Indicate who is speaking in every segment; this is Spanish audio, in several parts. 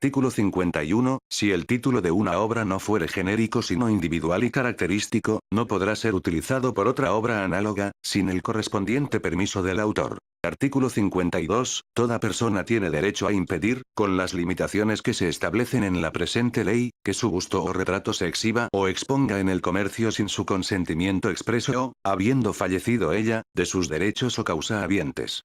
Speaker 1: Artículo 51. Si el título de una obra no fuere genérico sino individual y característico, no podrá ser utilizado por otra obra análoga, sin el correspondiente permiso del autor. Artículo 52. Toda persona tiene derecho a impedir, con las limitaciones que se establecen en la presente ley, que su busto o retrato se exhiba o exponga en el comercio sin su consentimiento expreso o, habiendo fallecido ella, de sus derechos o causahabientes.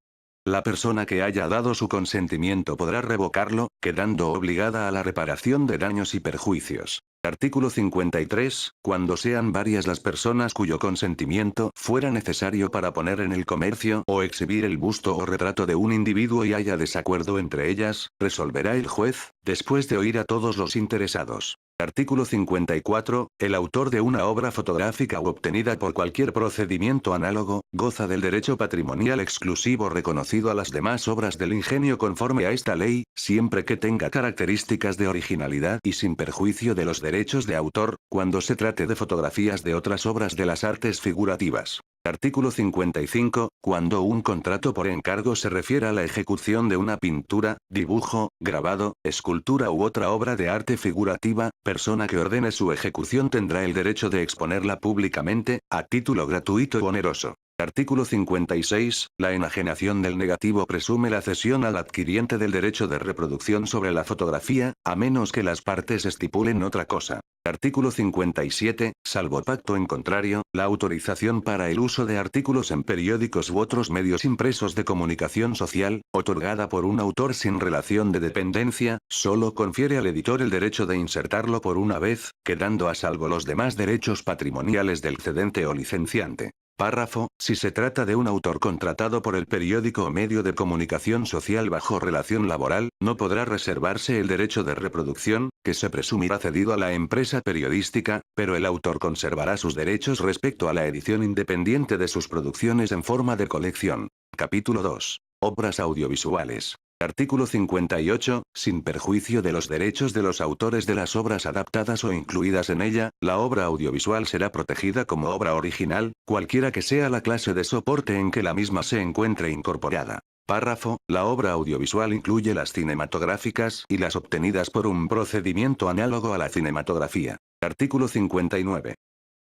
Speaker 1: La persona que haya dado su consentimiento podrá revocarlo, quedando obligada a la reparación de daños y perjuicios. Artículo 53. Cuando sean varias las personas cuyo consentimiento fuera necesario para poner en el comercio o exhibir el busto o retrato de un individuo y haya desacuerdo entre ellas, resolverá el juez, después de oír a todos los interesados. Artículo 54. El autor de una obra fotográfica u obtenida por cualquier procedimiento análogo, goza del derecho patrimonial exclusivo reconocido a las demás obras del ingenio conforme a esta ley, siempre que tenga características de originalidad y sin perjuicio de los derechos de autor, cuando se trate de fotografías de otras obras de las artes figurativas. Artículo 55. Cuando un contrato por encargo se refiere a la ejecución de una pintura, dibujo, grabado, escultura u otra obra de arte figurativa, persona que ordene su ejecución tendrá el derecho de exponerla públicamente, a título gratuito o oneroso. Artículo 56. La enajenación del negativo presume la cesión al adquiriente del derecho de reproducción sobre la fotografía, a menos que las partes estipulen otra cosa. Artículo 57. Salvo pacto en contrario, la autorización para el uso de artículos en periódicos u otros medios impresos de comunicación social, otorgada por un autor sin relación de dependencia, solo confiere al editor el derecho de insertarlo por una vez, quedando a salvo los demás derechos patrimoniales del cedente o licenciante. Párrafo. Si se trata de un autor contratado por el periódico o medio de comunicación social bajo relación laboral, no podrá reservarse el derecho de reproducción, que se presumirá cedido a la empresa periodística, pero el autor conservará sus derechos respecto a la edición independiente de sus producciones en forma de colección. Capítulo 2. Obras audiovisuales. Artículo 58. Sin perjuicio de los derechos de los autores de las obras adaptadas o incluidas en ella, la obra audiovisual será protegida como obra original, cualquiera que sea la clase de soporte en que la misma se encuentre incorporada. Párrafo. La obra audiovisual incluye las cinematográficas y las obtenidas por un procedimiento análogo a la cinematografía. Artículo 59.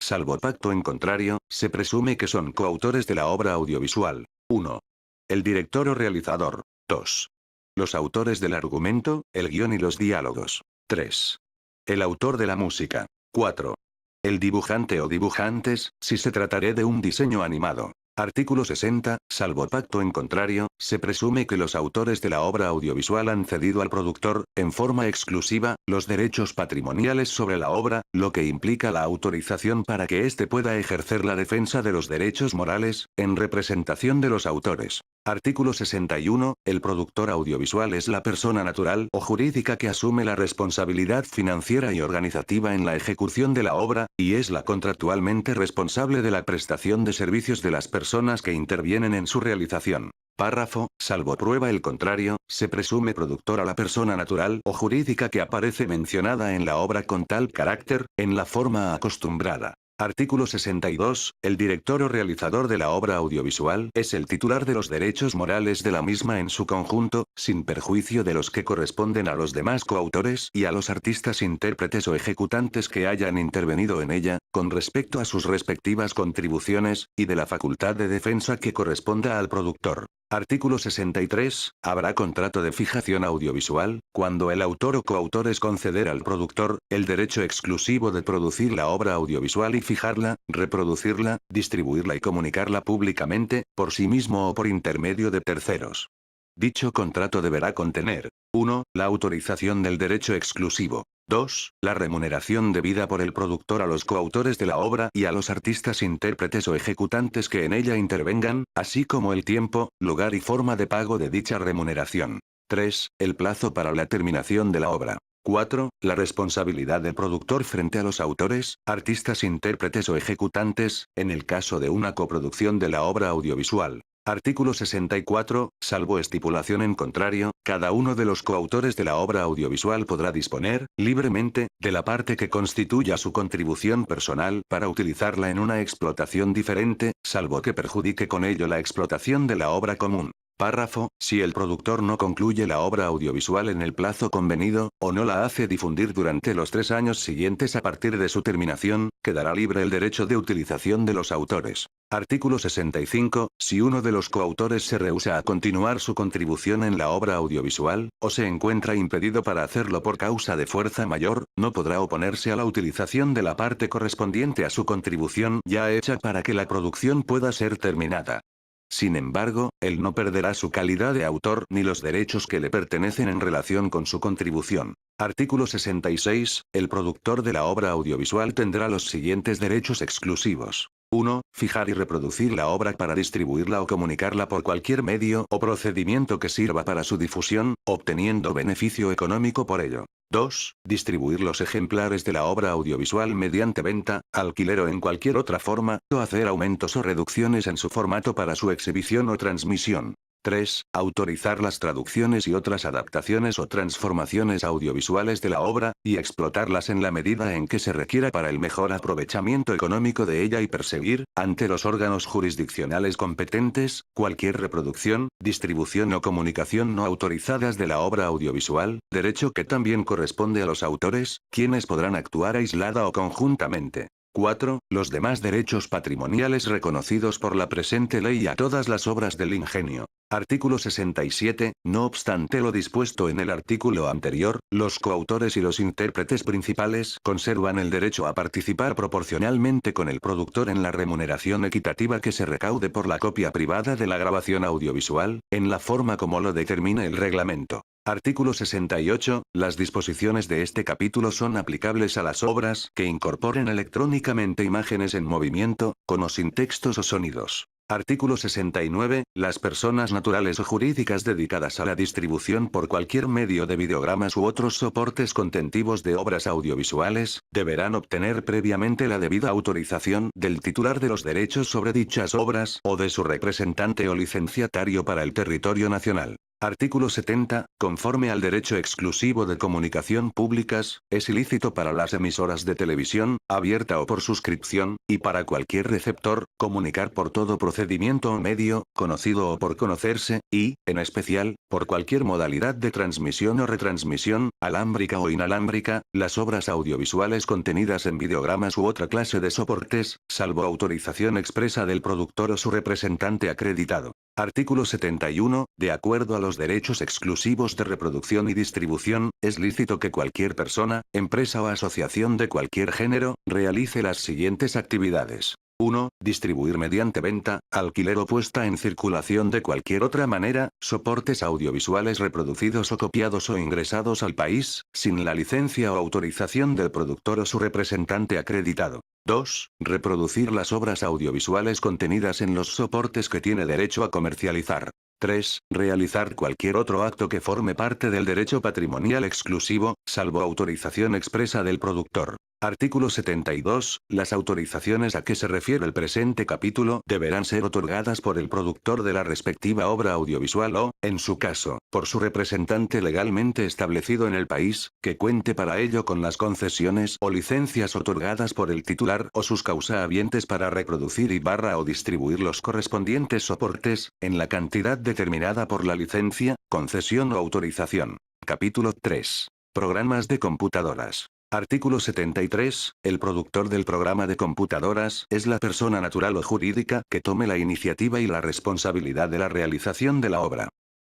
Speaker 1: Salvo pacto en contrario, se presume que son coautores de la obra audiovisual. 1. El director o realizador. 2. Los autores del argumento, el guión y los diálogos. 3. El autor de la música. 4. El dibujante o dibujantes, si se tratare de un diseño animado. Artículo 60. Salvo pacto en contrario, se presume que los autores de la obra audiovisual han cedido al productor, en forma exclusiva, los derechos patrimoniales sobre la obra, lo que implica la autorización para que éste pueda ejercer la defensa de los derechos morales, en representación de los autores. Artículo 61. El productor audiovisual es la persona natural o jurídica que asume la responsabilidad financiera y organizativa en la ejecución de la obra, y es la contractualmente responsable de la prestación de servicios de las personas que intervienen en su realización. Párrafo. Salvo prueba el contrario, se presume productor a la persona natural o jurídica que aparece mencionada en la obra con tal carácter, en la forma acostumbrada. Artículo 62. El director o realizador de la obra audiovisual es el titular de los derechos morales de la misma en su conjunto, sin perjuicio de los que corresponden a los demás coautores y a los artistas intérpretes o ejecutantes que hayan intervenido en ella, con respecto a sus respectivas contribuciones, y de la facultad de defensa que corresponda al productor. Artículo 63. Habrá contrato de fijación audiovisual, cuando el autor o coautores conceder al productor, el derecho exclusivo de producir la obra audiovisual y fijarla, reproducirla, distribuirla y comunicarla públicamente, por sí mismo o por intermedio de terceros. Dicho contrato deberá contener: 1. La autorización del derecho exclusivo. 2. La remuneración debida por el productor a los coautores de la obra y a los artistas intérpretes o ejecutantes que en ella intervengan, así como el tiempo, lugar y forma de pago de dicha remuneración. 3. El plazo para la terminación de la obra. 4. La responsabilidad del productor frente a los autores, artistas intérpretes o ejecutantes, en el caso de una coproducción de la obra audiovisual. Artículo 64. Salvo estipulación en contrario, cada uno de los coautores de la obra audiovisual podrá disponer, libremente, de la parte que constituya su contribución personal para utilizarla en una explotación diferente, salvo que perjudique con ello la explotación de la obra común. Párrafo, si el productor no concluye la obra audiovisual en el plazo convenido, o no la hace difundir durante los 3 años siguientes a partir de su terminación, quedará libre el derecho de utilización de los autores. Artículo 65. Si uno de los coautores se rehúsa a continuar su contribución en la obra audiovisual, o se encuentra impedido para hacerlo por causa de fuerza mayor, no podrá oponerse a la utilización de la parte correspondiente a su contribución ya hecha para que la producción pueda ser terminada. Sin embargo, él no perderá su calidad de autor ni los derechos que le pertenecen en relación con su contribución. Artículo 66. El productor de la obra audiovisual tendrá los siguientes derechos exclusivos. 1. Fijar y reproducir la obra para distribuirla o comunicarla por cualquier medio o procedimiento que sirva para su difusión, obteniendo beneficio económico por ello. 2. Distribuir los ejemplares de la obra audiovisual mediante venta, alquiler o en cualquier otra forma, o hacer aumentos o reducciones en su formato para su exhibición o transmisión. 3. Autorizar las traducciones y otras adaptaciones o transformaciones audiovisuales de la obra, y explotarlas en la medida en que se requiera para el mejor aprovechamiento económico de ella y perseguir, ante los órganos jurisdiccionales competentes, cualquier reproducción, distribución o comunicación no autorizadas de la obra audiovisual, derecho que también corresponde a los autores, quienes podrán actuar aislada o conjuntamente. 4. Los demás derechos patrimoniales reconocidos por la presente ley a todas las obras del ingenio. Artículo 67. No obstante lo dispuesto en el artículo anterior, los coautores y los intérpretes principales conservan el derecho a participar proporcionalmente con el productor en la remuneración equitativa que se recaude por la copia privada de la grabación audiovisual, en la forma como lo determine el reglamento. Artículo 68. Las disposiciones de este capítulo son aplicables a las obras que incorporen electrónicamente imágenes en movimiento, con o sin textos o sonidos. Artículo 69. Las personas naturales o jurídicas dedicadas a la distribución por cualquier medio de videogramas u otros soportes contentivos de obras audiovisuales, deberán obtener previamente la debida autorización del titular de los derechos sobre dichas obras o de su representante o licenciatario para el territorio nacional. Artículo 70. Conforme al derecho exclusivo de comunicación públicas, es ilícito para las emisoras de televisión, abierta o por suscripción, y para cualquier receptor, comunicar por todo procedimiento o medio, conocido o por conocerse, y, en especial, por cualquier modalidad de transmisión o retransmisión, alámbrica o inalámbrica, las obras audiovisuales contenidas en videogramas u otra clase de soportes, salvo autorización expresa del productor o su representante acreditado. Artículo 71. De acuerdo a los derechos exclusivos de reproducción y distribución, es lícito que cualquier persona, empresa o asociación de cualquier género, realice las siguientes actividades. 1. Distribuir mediante venta, alquiler o puesta en circulación de cualquier otra manera, soportes audiovisuales reproducidos o copiados o ingresados al país, sin la licencia o autorización del productor o su representante acreditado. 2. Reproducir las obras audiovisuales contenidas en los soportes que tiene derecho a comercializar. 3. Realizar cualquier otro acto que forme parte del derecho patrimonial exclusivo, salvo autorización expresa del productor. Artículo 72. Las autorizaciones a que se refiere el presente capítulo deberán ser otorgadas por el productor de la respectiva obra audiovisual o, en su caso, por su representante legalmente establecido en el país, que cuente para ello con las concesiones o licencias otorgadas por el titular o sus causahabientes para reproducir o distribuir los correspondientes soportes, en la cantidad determinada por la licencia, concesión o autorización. Capítulo 3. Programas de computadoras. Artículo 73. El productor del programa de computadoras es la persona natural o jurídica que tome la iniciativa y la responsabilidad de la realización de la obra.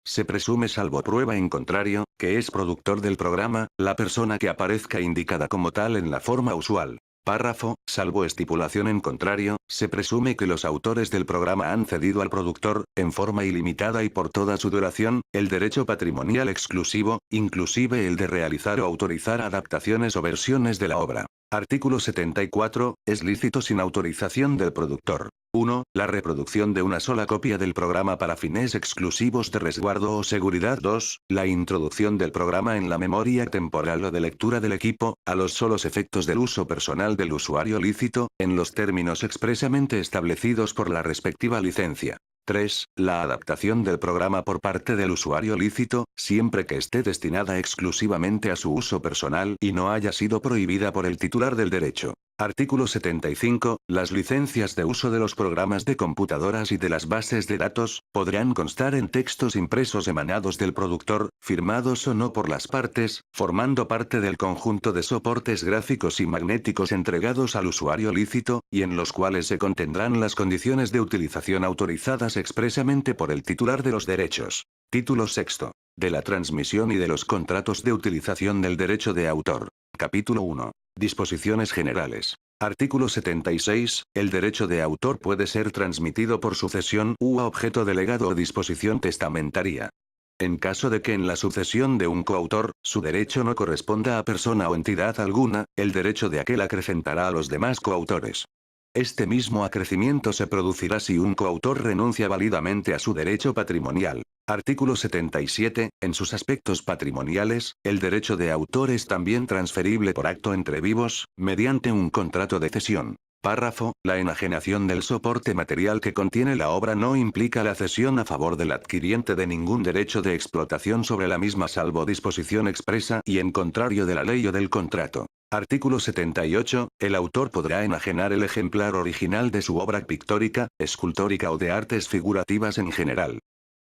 Speaker 1: Se presume, salvo prueba en contrario, que es productor del programa, la persona que aparezca indicada como tal en la forma usual. Párrafo, salvo estipulación en contrario, se presume que los autores del programa han cedido al productor, en forma ilimitada y por toda su duración, el derecho patrimonial exclusivo, inclusive el de realizar o autorizar adaptaciones o versiones de la obra. Artículo 74. Es lícito sin autorización del productor. 1. La reproducción de una sola copia del programa para fines exclusivos de resguardo o seguridad. 2. La introducción del programa en la memoria temporal o de lectura del equipo, a los solos efectos del uso personal del usuario lícito, en los términos expresamente establecidos por la respectiva licencia. 3. La adaptación del programa por parte del usuario lícito, siempre que esté destinada exclusivamente a su uso personal y no haya sido prohibida por el titular del derecho. Artículo 75. Las licencias de uso de los programas de computadoras y de las bases de datos, podrán constar en textos impresos emanados del productor, firmados o no por las partes, formando parte del conjunto de soportes gráficos y magnéticos entregados al usuario lícito, y en los cuales se contendrán las condiciones de utilización autorizadas expresamente por el titular de los derechos. Título sexto. De la transmisión y de los contratos de utilización del derecho de autor. Capítulo 1. Disposiciones generales. Artículo 76. El derecho de autor puede ser transmitido por sucesión u a objeto de legado o disposición testamentaria. En caso de que en la sucesión de un coautor, su derecho no corresponda a persona o entidad alguna, el derecho de aquel acrecentará a los demás coautores. Este mismo acrecimiento se producirá si un coautor renuncia válidamente a su derecho patrimonial. Artículo 77. En sus aspectos patrimoniales, el derecho de autor es también transferible por acto entre vivos, mediante un contrato de cesión. Párrafo. La enajenación del soporte material que contiene la obra no implica la cesión a favor del adquiriente de ningún derecho de explotación sobre la misma salvo disposición expresa y en contrario de la ley o del contrato. Artículo 78. El autor podrá enajenar el ejemplar original de su obra pictórica, escultórica o de artes figurativas en general.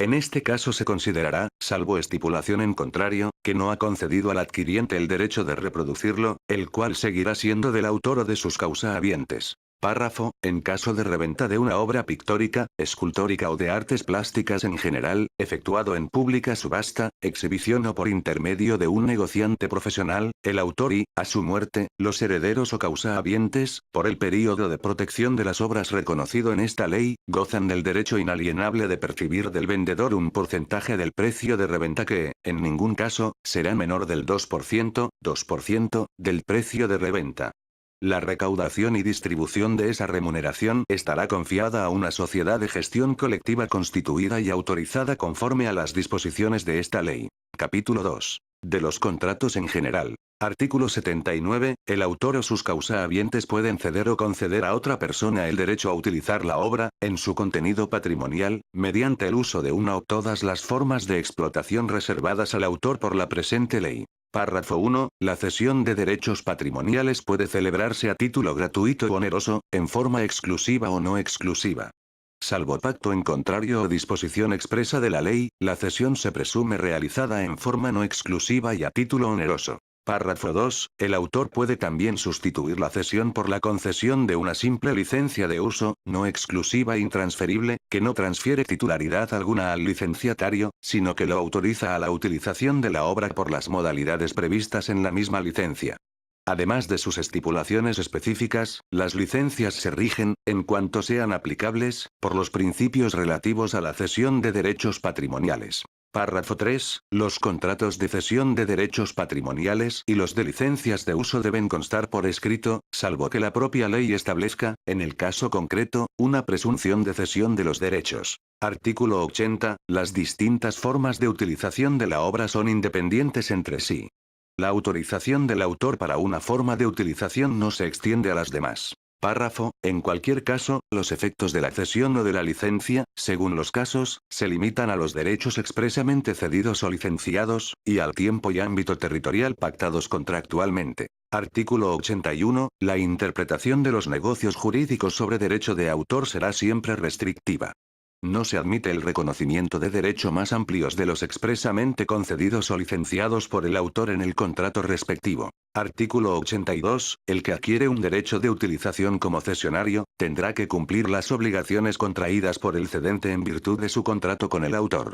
Speaker 1: En este caso se considerará, salvo estipulación en contrario, que no ha concedido al adquiriente el derecho de reproducirlo, el cual seguirá siendo del autor o de sus causahabientes. Párrafo. En caso de reventa de una obra pictórica, escultórica o de artes plásticas en general, efectuado en pública subasta, exhibición o por intermedio de un negociante profesional, el autor y, a su muerte, los herederos o causahabientes, por el período de protección de las obras reconocido en esta ley, gozan del derecho inalienable de percibir del vendedor un porcentaje del precio de reventa que, en ningún caso, será menor del 2%, del precio de reventa. La recaudación y distribución de esa remuneración estará confiada a una sociedad de gestión colectiva constituida y autorizada conforme a las disposiciones de esta ley. Capítulo 2. De los contratos en general. Artículo 79. El autor o sus causahabientes pueden ceder o conceder a otra persona el derecho a utilizar la obra, en su contenido patrimonial, mediante el uso de una o todas las formas de explotación reservadas al autor por la presente ley. Párrafo 1. La cesión de derechos patrimoniales puede celebrarse a título gratuito o oneroso, en forma exclusiva o no exclusiva. Salvo pacto en contrario o disposición expresa de la ley, la cesión se presume realizada en forma no exclusiva y a título oneroso. Párrafo 2. El autor puede también sustituir la cesión por la concesión de una simple licencia de uso, no exclusiva e intransferible, que no transfiere titularidad alguna al licenciatario, sino que lo autoriza a la utilización de la obra por las modalidades previstas en la misma licencia. Además de sus estipulaciones específicas, las licencias se rigen, en cuanto sean aplicables, por los principios relativos a la cesión de derechos patrimoniales. Párrafo 3. Los contratos de cesión de derechos patrimoniales y los de licencias de uso deben constar por escrito, salvo que la propia ley establezca, en el caso concreto, una presunción de cesión de los derechos. Artículo 80. Las distintas formas de utilización de la obra son independientes entre sí. La autorización del autor para una forma de utilización no se extiende a las demás. Párrafo. En cualquier caso, los efectos de la cesión o de la licencia, según los casos, se limitan a los derechos expresamente cedidos o licenciados, y al tiempo y ámbito territorial pactados contractualmente. Artículo 81. La interpretación de los negocios jurídicos sobre derecho de autor será siempre restrictiva. No se admite el reconocimiento de derecho más amplios de los expresamente concedidos o licenciados por el autor en el contrato respectivo. Artículo 82. El que adquiere un derecho de utilización como cesionario, tendrá que cumplir las obligaciones contraídas por el cedente en virtud de su contrato con el autor.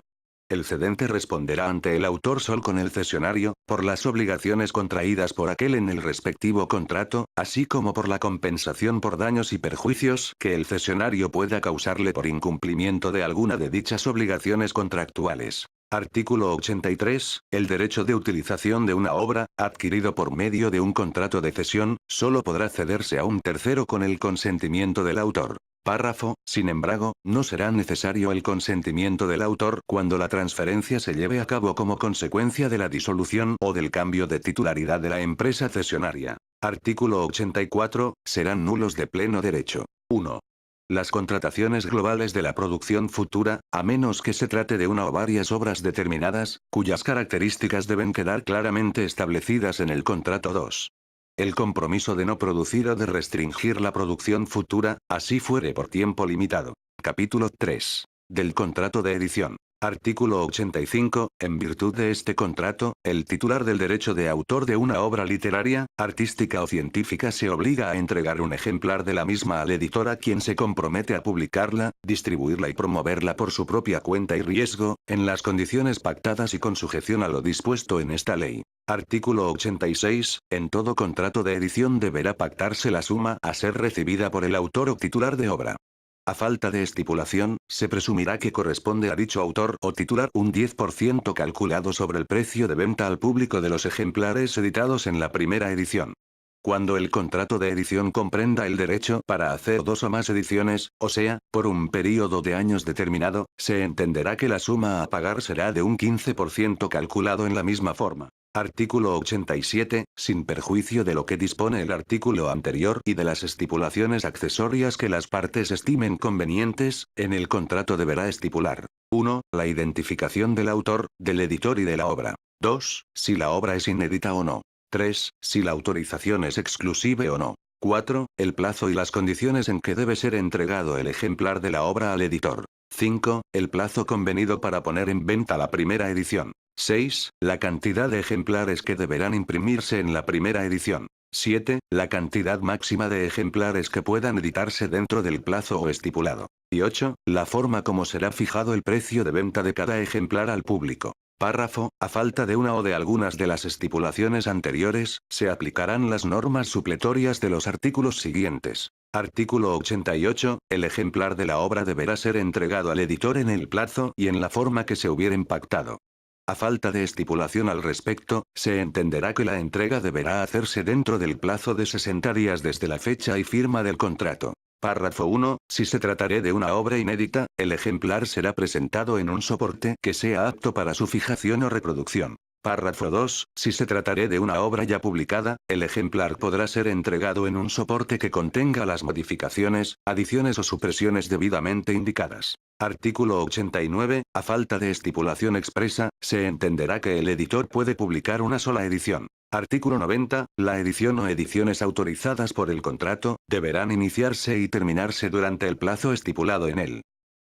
Speaker 1: El cedente responderá ante el autor solo con el cesionario, por las obligaciones contraídas por aquel en el respectivo contrato, así como por la compensación por daños y perjuicios que el cesionario pueda causarle por incumplimiento de alguna de dichas obligaciones contractuales. Artículo 83. El derecho de utilización de una obra, adquirido por medio de un contrato de cesión, solo podrá cederse a un tercero con el consentimiento del autor. Párrafo. Sin embargo, no será necesario el consentimiento del autor cuando la transferencia se lleve a cabo como consecuencia de la disolución o del cambio de titularidad de la empresa cesionaria. Artículo 84. Serán nulos de pleno derecho. 1. Las contrataciones globales de la producción futura, a menos que se trate de una o varias obras determinadas, cuyas características deben quedar claramente establecidas en el contrato. 2. El compromiso de no producir o de restringir la producción futura, así fuere por tiempo limitado. Capítulo 3. Del contrato de edición. Artículo 85. En virtud de este contrato, el titular del derecho de autor de una obra literaria, artística o científica se obliga a entregar un ejemplar de la misma al editor a quien se compromete a publicarla, distribuirla y promoverla por su propia cuenta y riesgo, en las condiciones pactadas y con sujeción a lo dispuesto en esta ley. Artículo 86. En todo contrato de edición deberá pactarse la suma a ser recibida por el autor o titular de obra. A falta de estipulación, se presumirá que corresponde a dicho autor o titular un 10% calculado sobre el precio de venta al público de los ejemplares editados en la primera edición. Cuando el contrato de edición comprenda el derecho para hacer 2 o más ediciones, o sea, por un período de años determinado, se entenderá que la suma a pagar será de un 15% calculado en la misma forma. Artículo 87, sin perjuicio de lo que dispone el artículo anterior y de las estipulaciones accesorias que las partes estimen convenientes, en el contrato deberá estipular: 1. La identificación del autor, del editor y de la obra. 2. Si la obra es inédita o no. 3. Si la autorización es exclusiva o no. 4. El plazo y las condiciones en que debe ser entregado el ejemplar de la obra al editor. 5. El plazo convenido para poner en venta la primera edición. 6. La cantidad de ejemplares que deberán imprimirse en la primera edición. 7. La cantidad máxima de ejemplares que puedan editarse dentro del plazo o estipulado. Y 8. La forma como será fijado el precio de venta de cada ejemplar al público. Párrafo. A falta de una o de algunas de las estipulaciones anteriores, se aplicarán las normas supletorias de los artículos siguientes. Artículo 88. El ejemplar de la obra deberá ser entregado al editor en el plazo y en la forma que se hubieren pactado. A falta de estipulación al respecto, se entenderá que la entrega deberá hacerse dentro del plazo de 60 días desde la fecha y firma del contrato. Párrafo 1. Si se tratare de una obra inédita, el ejemplar será presentado en un soporte que sea apto para su fijación o reproducción. Párrafo 2. Si se tratare de una obra ya publicada, el ejemplar podrá ser entregado en un soporte que contenga las modificaciones, adiciones o supresiones debidamente indicadas. Artículo 89. A falta de estipulación expresa, se entenderá que el editor puede publicar una sola edición. Artículo 90. La edición o ediciones autorizadas por el contrato, deberán iniciarse y terminarse durante el plazo estipulado en él.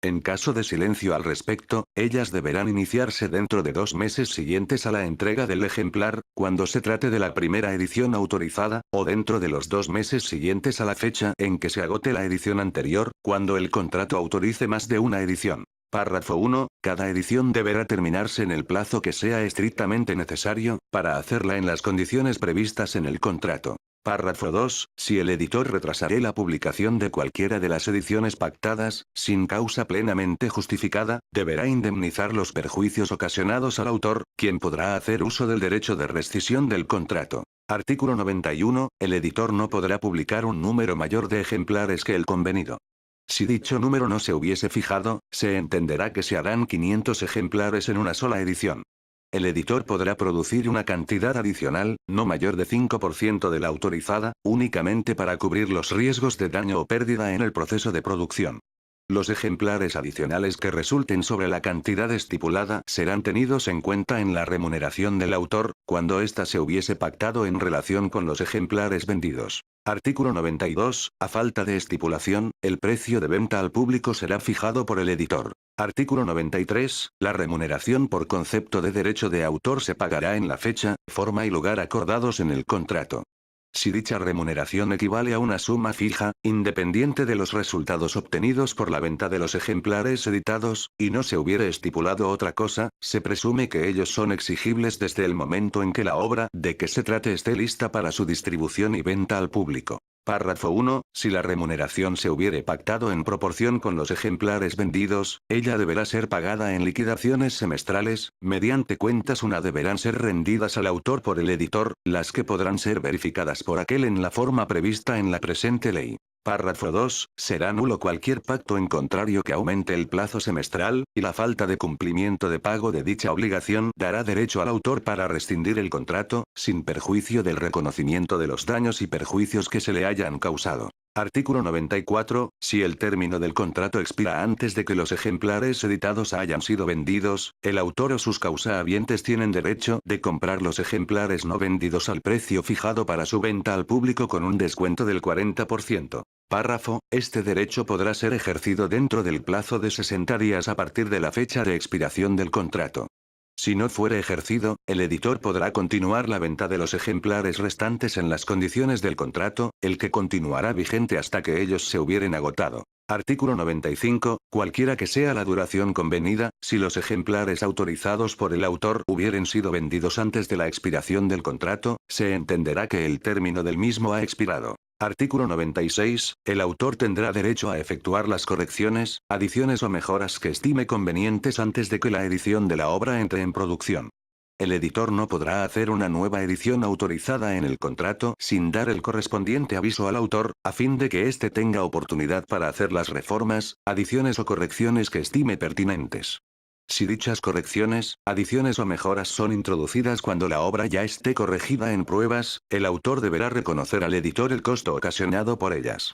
Speaker 1: En caso de silencio al respecto, ellas deberán iniciarse dentro de 2 meses siguientes a la entrega del ejemplar, cuando se trate de la primera edición autorizada, o dentro de los 2 meses siguientes a la fecha en que se agote la edición anterior, cuando el contrato autorice más de una edición. Párrafo 1. Cada edición deberá terminarse en el plazo que sea estrictamente necesario, para hacerla en las condiciones previstas en el contrato. Párrafo 2. Si el editor retrasare la publicación de cualquiera de las ediciones pactadas, sin causa plenamente justificada, deberá indemnizar los perjuicios ocasionados al autor, quien podrá hacer uso del derecho de rescisión del contrato. Artículo 91. El editor no podrá publicar un número mayor de ejemplares que el convenido. Si dicho número no se hubiese fijado, se entenderá que se harán 500 ejemplares en una sola edición. El editor podrá producir una cantidad adicional, no mayor de 5% de la autorizada, únicamente para cubrir los riesgos de daño o pérdida en el proceso de producción. Los ejemplares adicionales que resulten sobre la cantidad estipulada serán tenidos en cuenta en la remuneración del autor, cuando ésta se hubiese pactado en relación con los ejemplares vendidos. Artículo 92. A falta de estipulación, el precio de venta al público será fijado por el editor. Artículo 93. La remuneración por concepto de derecho de autor se pagará en la fecha, forma y lugar acordados en el contrato. Si dicha remuneración equivale a una suma fija, independiente de los resultados obtenidos por la venta de los ejemplares editados, y no se hubiere estipulado otra cosa, se presume que ellos son exigibles desde el momento en que la obra de que se trate esté lista para su distribución y venta al público. Párrafo 1. Si la remuneración se hubiere pactado en proporción con los ejemplares vendidos, ella deberá ser pagada en liquidaciones semestrales, mediante cuentas una deberán ser rendidas al autor por el editor, las que podrán ser verificadas por aquel en la forma prevista en la presente ley. Párrafo 2. Será nulo cualquier pacto en contrario que aumente el plazo semestral, y la falta de cumplimiento de pago de dicha obligación dará derecho al autor para rescindir el contrato, sin perjuicio del reconocimiento de los daños y perjuicios que se le hayan causado. Artículo 94. Si el término del contrato expira antes de que los ejemplares editados hayan sido vendidos, el autor o sus causahabientes tienen derecho de comprar los ejemplares no vendidos al precio fijado para su venta al público con un descuento del 40%. Párrafo. Este derecho podrá ser ejercido dentro del plazo de 60 días a partir de la fecha de expiración del contrato. Si no fuere ejercido, el editor podrá continuar la venta de los ejemplares restantes en las condiciones del contrato, el que continuará vigente hasta que ellos se hubieren agotado. Artículo 95. Cualquiera que sea la duración convenida, si los ejemplares autorizados por el autor hubieren sido vendidos antes de la expiración del contrato, se entenderá que el término del mismo ha expirado. Artículo 96. El autor tendrá derecho a efectuar las correcciones, adiciones o mejoras que estime convenientes antes de que la edición de la obra entre en producción. El editor no podrá hacer una nueva edición autorizada en el contrato sin dar el correspondiente aviso al autor, a fin de que éste tenga oportunidad para hacer las reformas, adiciones o correcciones que estime pertinentes. Si dichas correcciones, adiciones o mejoras son introducidas cuando la obra ya esté corregida en pruebas, el autor deberá reconocer al editor el costo ocasionado por ellas.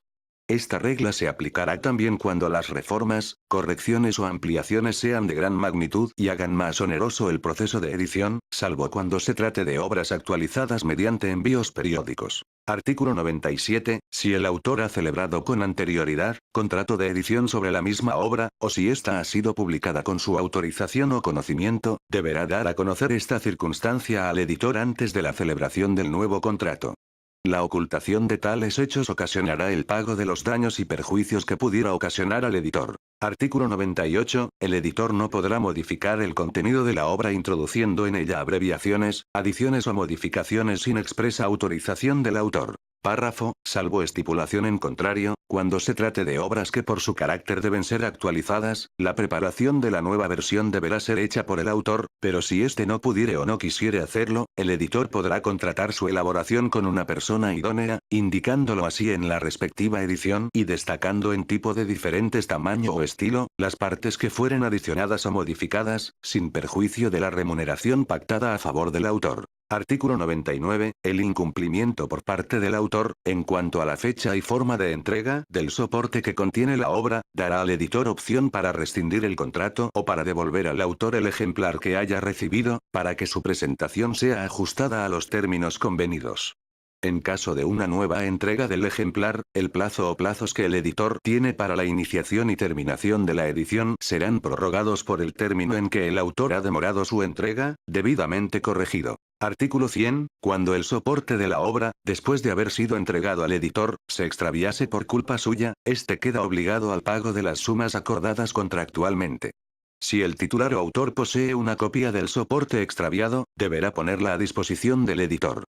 Speaker 1: Esta regla se aplicará también cuando las reformas, correcciones o ampliaciones sean de gran magnitud y hagan más oneroso el proceso de edición, salvo cuando se trate de obras actualizadas mediante envíos periódicos. Artículo 97. Si el autor ha celebrado con anterioridad, contrato de edición sobre la misma obra, o si ésta ha sido publicada con su autorización o conocimiento, deberá dar a conocer esta circunstancia al editor antes de la celebración del nuevo contrato. La ocultación de tales hechos ocasionará el pago de los daños y perjuicios que pudiera ocasionar al editor. Artículo 98. El editor no podrá modificar el contenido de la obra introduciendo en ella abreviaciones, adiciones o modificaciones sin expresa autorización del autor. Párrafo. Salvo estipulación en contrario, cuando se trate de obras que por su carácter deben ser actualizadas, la preparación de la nueva versión deberá ser hecha por el autor, pero si éste no pudiere o no quisiere hacerlo, el editor podrá contratar su elaboración con una persona idónea, indicándolo así en la respectiva edición y destacando en tipo de diferentes tamaño o estilo, las partes que fueren adicionadas o modificadas, sin perjuicio de la remuneración pactada a favor del autor. Artículo 99. El incumplimiento por parte del autor, en cuanto a la fecha y forma de entrega del soporte que contiene la obra, dará al editor opción para rescindir el contrato o para devolver al autor el ejemplar que haya recibido, para que su presentación sea ajustada a los términos convenidos. En caso de una nueva entrega del ejemplar, el plazo o plazos que el editor tiene para la iniciación y terminación de la edición serán prorrogados por el término en que el autor ha demorado su entrega, debidamente corregido. Artículo 100. Cuando el soporte de la obra, después de haber sido entregado al editor, se extraviase por culpa suya, éste queda obligado al pago de las sumas acordadas contractualmente. Si el titular o autor posee una copia del soporte extraviado, deberá ponerla a disposición del editor.